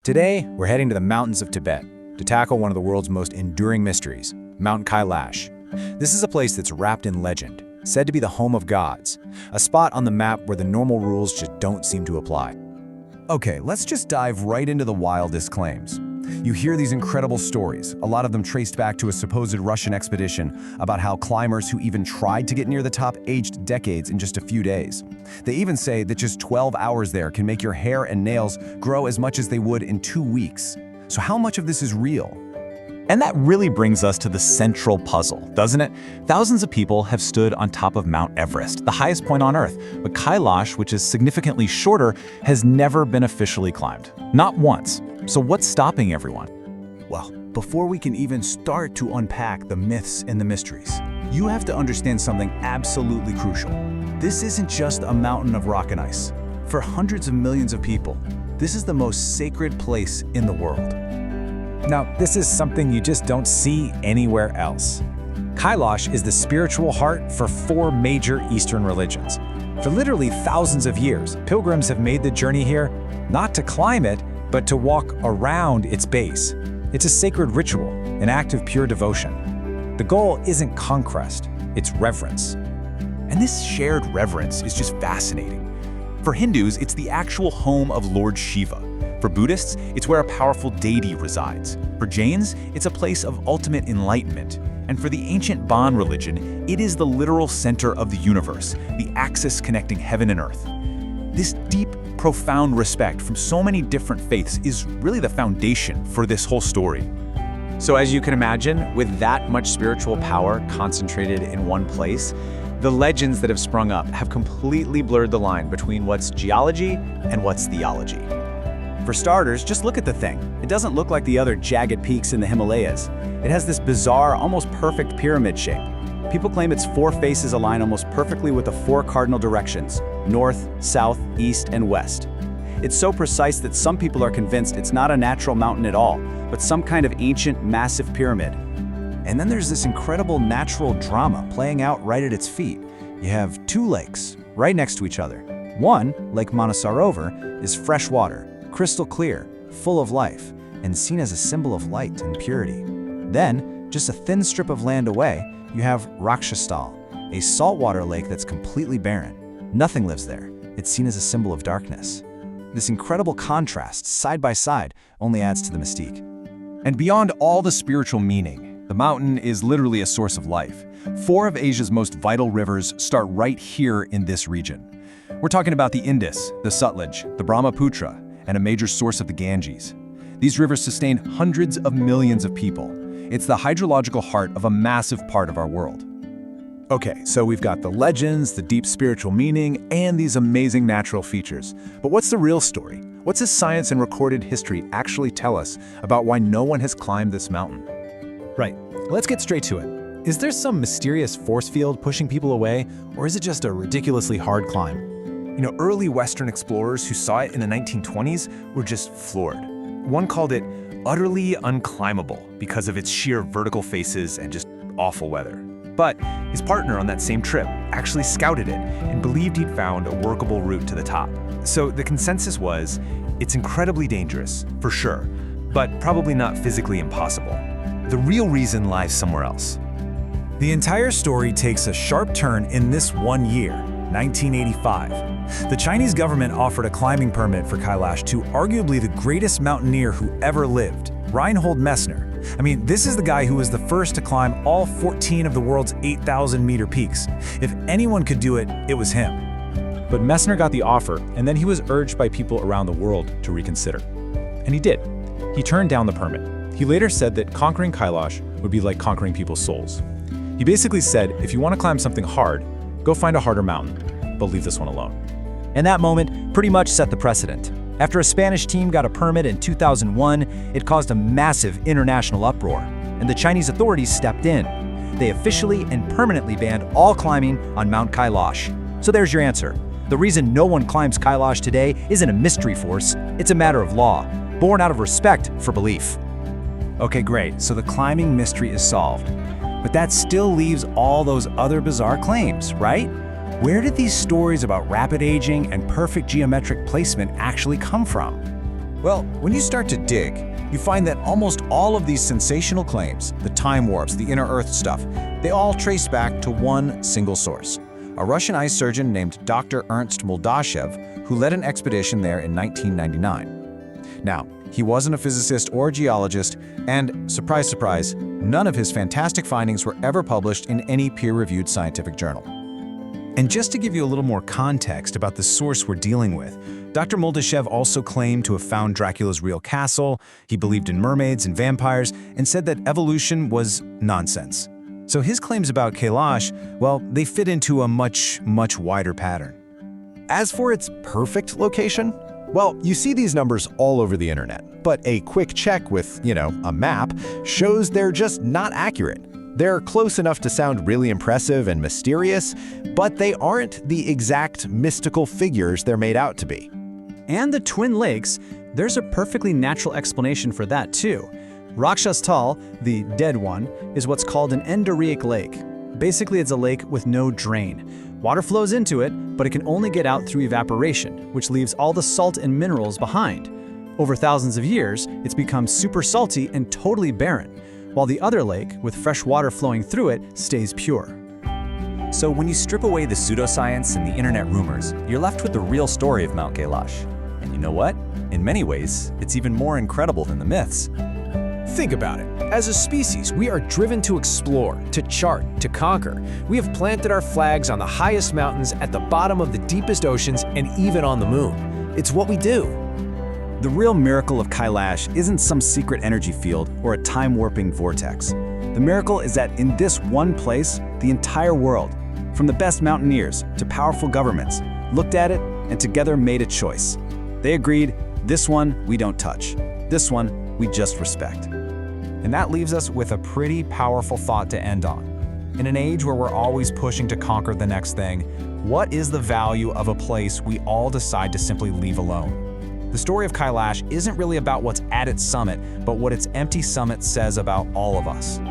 Today, we're heading to the mountains of Tibet to tackle one of the world's most enduring mysteries, Mount Kailash. This is a place that's wrapped in legend, said to be the home of gods, a spot on the map where the normal rules just don't seem to apply. Okay, let's just dive right into the wildest claims. You hear these incredible stories, a lot of them traced back to a supposed Russian expedition, about how climbers who even tried to get near the top aged decades in just a few days. They even say that just 12 hours there can make your hair and nails grow as much as they would in 2 weeks. So how much of this is real? And that really brings us to the central puzzle, doesn't it? Thousands of people have stood on top of Mount Everest, the highest point on Earth, but Kailash, which is significantly shorter, has never been officially climbed. Not once. So what's stopping everyone? Well, before we can even start to unpack the myths and the mysteries, you have to understand something absolutely crucial. This isn't just a mountain of rock and ice. For hundreds of millions of people, this is the most sacred place in the world. Now, this is something you just don't see anywhere else. Kailash is the spiritual heart for 4 major Eastern religions. For literally thousands of years, pilgrims have made the journey here not to climb it, but to walk around its base. It's a sacred ritual, an act of pure devotion. The goal isn't conquest, it's reverence. And this shared reverence is just fascinating. For Hindus, it's the actual home of Lord Shiva. For Buddhists, it's where a powerful deity resides. For Jains, it's a place of ultimate enlightenment. And for the ancient Bon religion, it is the literal center of the universe, the axis connecting heaven and earth. This deep, profound respect from so many different faiths is really the foundation for this whole story. So as you can imagine, with that much spiritual power concentrated in one place, the legends that have sprung up have completely blurred the line between what's geology and what's theology. For starters, just look at the thing. It doesn't look like the other jagged peaks in the Himalayas. It has this bizarre, almost perfect pyramid shape. People claim its 4 faces align almost perfectly with the 4 cardinal directions: north, south, east, and west. It's so precise that some people are convinced it's not a natural mountain at all, but some kind of ancient, massive pyramid. And then there's this incredible natural drama playing out right at its feet. You have 2 lakes right next to each other. One, Lake Manasarovar, is fresh water, crystal clear, full of life, and seen as a symbol of light and purity. Then, just a thin strip of land away, you have Rakshastal, a saltwater lake that's completely barren. Nothing lives there. It's seen as a symbol of darkness. This incredible contrast, side by side, only adds to the mystique. And beyond all the spiritual meaning, the mountain is literally a source of life. 4 of Asia's most vital rivers start right here in this region. We're talking about the Indus, the Sutlej, the Brahmaputra, and a major source of the Ganges. These rivers sustain hundreds of millions of people. It's the hydrological heart of a massive part of our world. Okay, so we've got the legends, the deep spiritual meaning, and these amazing natural features. But what's the real story? What's the science and recorded history actually tell us about why no one has climbed this mountain? Right, let's get straight to it. Is there some mysterious force field pushing people away, or is it just a ridiculously hard climb? You know, early Western explorers who saw it in the 1920s were just floored. One called it utterly unclimbable because of its sheer vertical faces and just awful weather. But his partner on that same trip actually scouted it and believed he'd found a workable route to the top. So the consensus was, it's incredibly dangerous, for sure, but probably not physically impossible. The real reason lies somewhere else. The entire story takes a sharp turn in this one year, 1985. The Chinese government offered a climbing permit for Kailash to arguably the greatest mountaineer who ever lived, Reinhold Messner. I mean, this is the guy who was the first to climb all 14 of the world's 8,000-meter peaks. If anyone could do it, it was him. But Messner got the offer, and then he was urged by people around the world to reconsider. And he did. He turned down the permit. He later said that conquering Kailash would be like conquering people's souls. He basically said, if you want to climb something hard, go find a harder mountain, but leave this one alone. And that moment pretty much set the precedent. After a Spanish team got a permit in 2001, it caused a massive international uproar, and the Chinese authorities stepped in. They officially and permanently banned all climbing on Mount Kailash. So there's your answer. The reason no one climbs Kailash today isn't a mystery force, it's a matter of law, born out of respect for belief. Okay, great, so the climbing mystery is solved. But that still leaves all those other bizarre claims, right? Where did these stories about rapid aging and perfect geometric placement actually come from? Well, when you start to dig, you find that almost all of these sensational claims, the time warps, the inner Earth stuff, they all trace back to one single source. A Russian ice surgeon named Dr. Ernst Muldashev, who led an expedition there in 1999. Now, he wasn't a physicist or a geologist, and surprise, surprise, none of his fantastic findings were ever published in any peer-reviewed scientific journal. And just to give you a little more context about the source we're dealing with, Dr. Muldashev also claimed to have found Dracula's real castle, he believed in mermaids and vampires, and said that evolution was nonsense. So his claims about Kailash, well, they fit into a much wider pattern. As for its perfect location, well, you see these numbers all over the internet, but a quick check with, a map shows they're just not accurate. They're close enough to sound really impressive and mysterious, but they aren't the exact mystical figures they're made out to be. And the Twin Lakes, there's a perfectly natural explanation for that too. Rakshastal, the dead one, is what's called an endorheic lake. Basically, it's a lake with no drain. Water flows into it, but it can only get out through evaporation, which leaves all the salt and minerals behind. Over thousands of years, it's become super salty and totally barren, while the other lake, with fresh water flowing through it, stays pure. So when you strip away the pseudoscience and the internet rumors, you're left with the real story of Mount Kailash. And you know what? In many ways, it's even more incredible than the myths. Think about it. As a species, we are driven to explore, to chart, to conquer. We have planted our flags on the highest mountains, at the bottom of the deepest oceans, and even on the moon. It's what we do. The real miracle of Kailash isn't some secret energy field or a time-warping vortex. The miracle is that in this one place, the entire world, from the best mountaineers to powerful governments, looked at it and together made a choice. They agreed, this one we don't touch. This one we just respect. And that leaves us with a pretty powerful thought to end on. In an age where we're always pushing to conquer the next thing, what is the value of a place we all decide to simply leave alone? The story of Kailash isn't really about what's at its summit, but what its empty summit says about all of us.